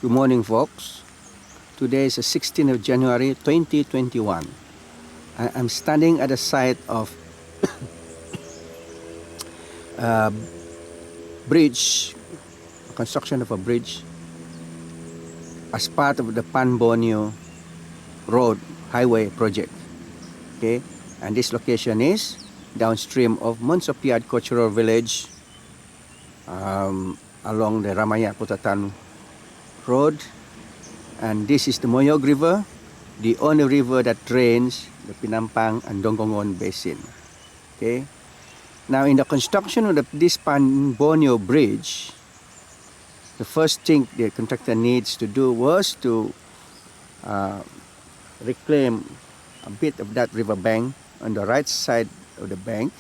Good morning, folks. Today is the 16th of January 2021. I'm standing at the site of a bridge, construction of a bridge as part of the Borneo road highway project. Okay, and this location is downstream of Monsopiad Cultural Village, along the Ramaya Putatan Road, and this is the Moyog River, the only river that drains the Penampang and Dongongon basin. Okay, now in the construction of this Borneo bridge, the first thing the contractor needs to do was to reclaim a bit of that river bank on the right side of the bank,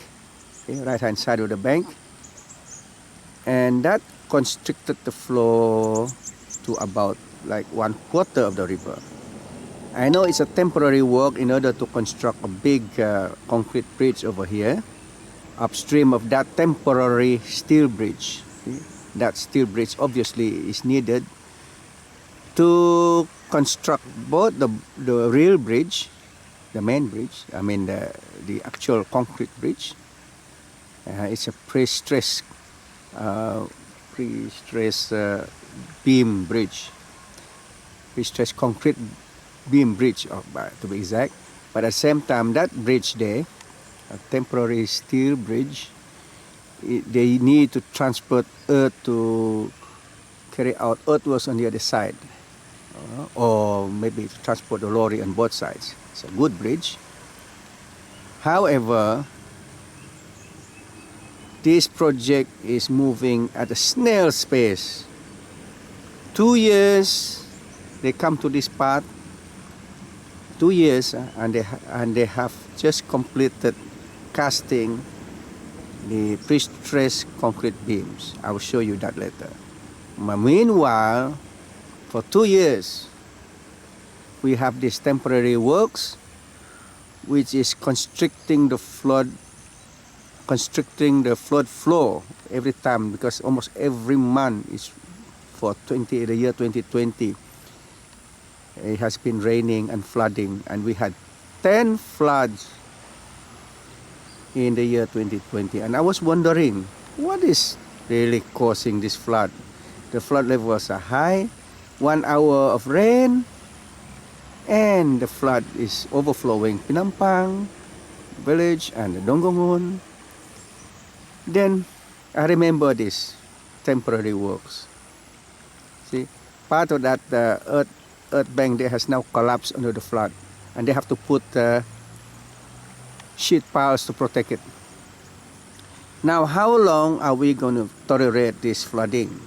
okay, right hand side of the bank, and that constricted the flow to about like 1/4 of the river. I know it's a temporary work in order to construct a big concrete bridge over here, upstream of that temporary steel bridge. Okay? That steel bridge obviously is needed to construct both the real bridge, the main bridge, the actual concrete bridge. It's a pre-stressed beam bridge, pre-stressed concrete beam bridge, to be exact. But at the same time, that bridge there, a temporary steel bridge, they need to transport earth to carry out earthworks on the other side, or maybe to transport the lorry on both sides. It's a good bridge. However, this project is moving at a snail's pace. 2 years they come to this part. 2 years, and they have just completed casting the pre-stressed concrete beams. I will show you that later. Meanwhile, for 2 years, we have these temporary works, which is constricting the flood flow every time, because almost every month is for the year 2020. It has been raining and flooding, and we had 10 floods in the year 2020. And I was wondering, what is really causing this flood? The flood levels are high, 1 hour of rain, and the flood is overflowing Penampang village and the Dongongon. Then I remember this temporary works. See, part of that earth bank there has now collapsed under the flood, and they have to put sheet piles to protect it. Now, how long are we going to tolerate this flooding?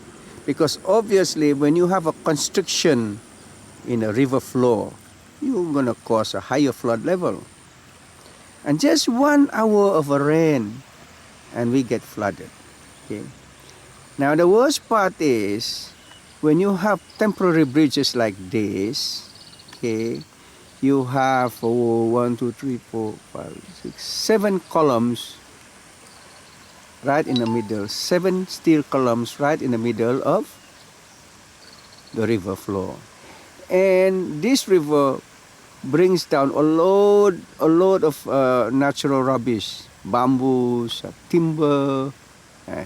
Because obviously, when you have a constriction in a river flow, you're going to cause a higher flood level. And just 1 hour of a rain, and we get flooded. Okay. Now, the worst part is, when you have temporary bridges like this, okay, you have 7 columns right in the middle, 7 steel columns right in the middle of the river flow. And this river brings down a load of natural rubbish, bamboos, timber.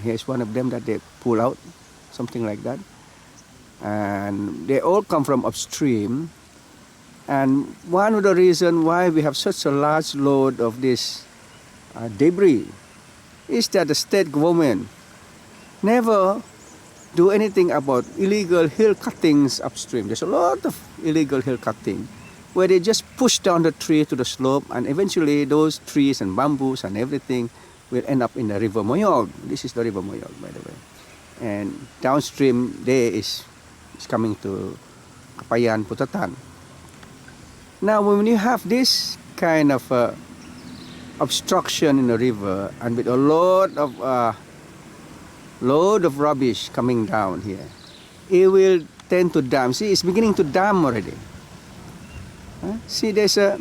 Here's one of them that they pull out, something like that. And they all come from upstream. And one of the reasons why we have such a large load of this debris is that the state government never do anything about illegal hill cuttings upstream. There's a lot of illegal hill cutting where they just push down the tree to the slope, and eventually those trees and bamboos and everything will end up in the river Moyog. This is the river Moyog, by the way. And downstream there is coming to Kapayan, Putatan. Now, when you have this kind of obstruction in the river, and with a load of rubbish coming down here, it will tend to dam. See, it's beginning to dam already. See, I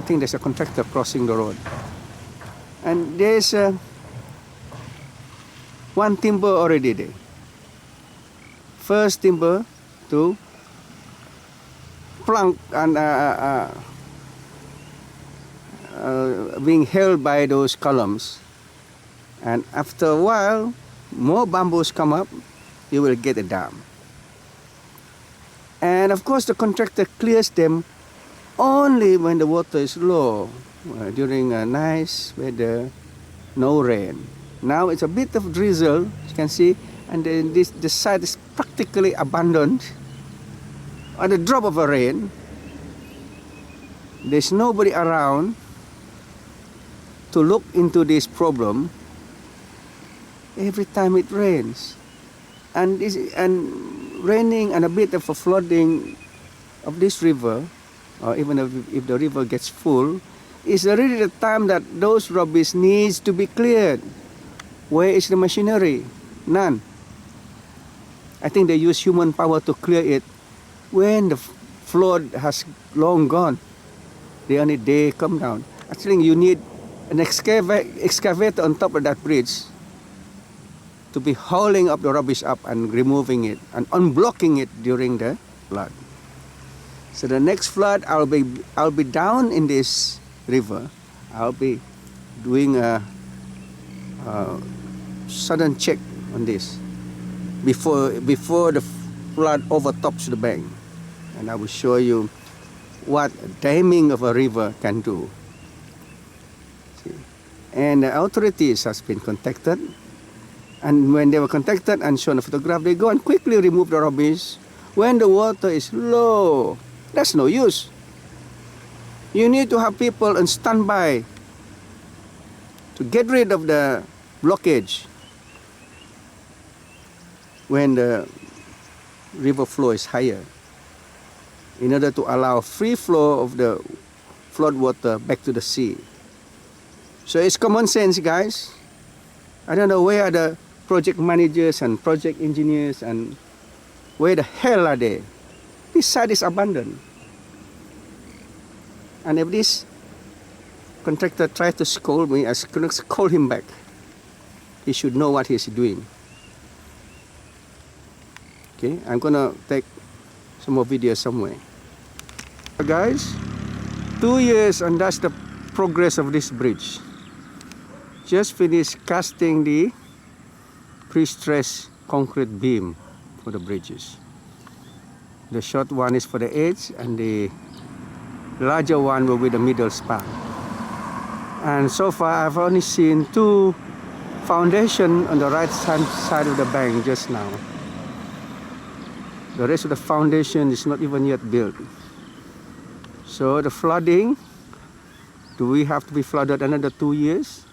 think there's a contractor crossing the road, and there's one timber already there. first timber to plank and being held by those columns. And after a while, more bamboos come up, you will get a dam. And of course, the contractor clears them only when the water is low, during a nice weather, no rain. Now it's a bit of drizzle, you can see, and then the site is practically abandoned. On the drop of a rain, there's nobody around to look into this problem every time it rains. And raining and a bit of a flooding of this river, or even if the river gets full, is really the time that those rubbish needs to be cleared. Where is the machinery? None. I think they use human power to clear it when the flood has long gone. They come down. Actually, you need an excavator on top of that bridge to be hauling up the rubbish up and removing it and unblocking it during the flood. So the next flood, I'll be down in this river. I'll be doing a sudden check on this before the flood overtops the bank, and I will show you what damming of a river can do. See? And the authorities has been contacted, and when they were contacted and shown a photograph, they go and quickly remove the rubbish when the water is low. That's no use. You need to have people on standby to get rid of the blockage when the river flow is higher, in order to allow free flow of the flood water back to the sea. So it's common sense, guys. I don't know where are the project managers and project engineers, and where the hell are they? This site is abandoned. And if this contractor tries to scold me, I could scold him back. He should know what he's doing. Okay, I'm gonna take some more videos somewhere. Guys, 2 years, and that's the progress of this bridge. Just finished casting the pre-stressed concrete beam for the bridges. The short one is for the edge, and the larger one will be the middle span. And so far I've only seen 2 foundations on the right hand side of the bank just now. The rest of the foundation is not even yet built. So the flooding, do we have to be flooded another 2 years?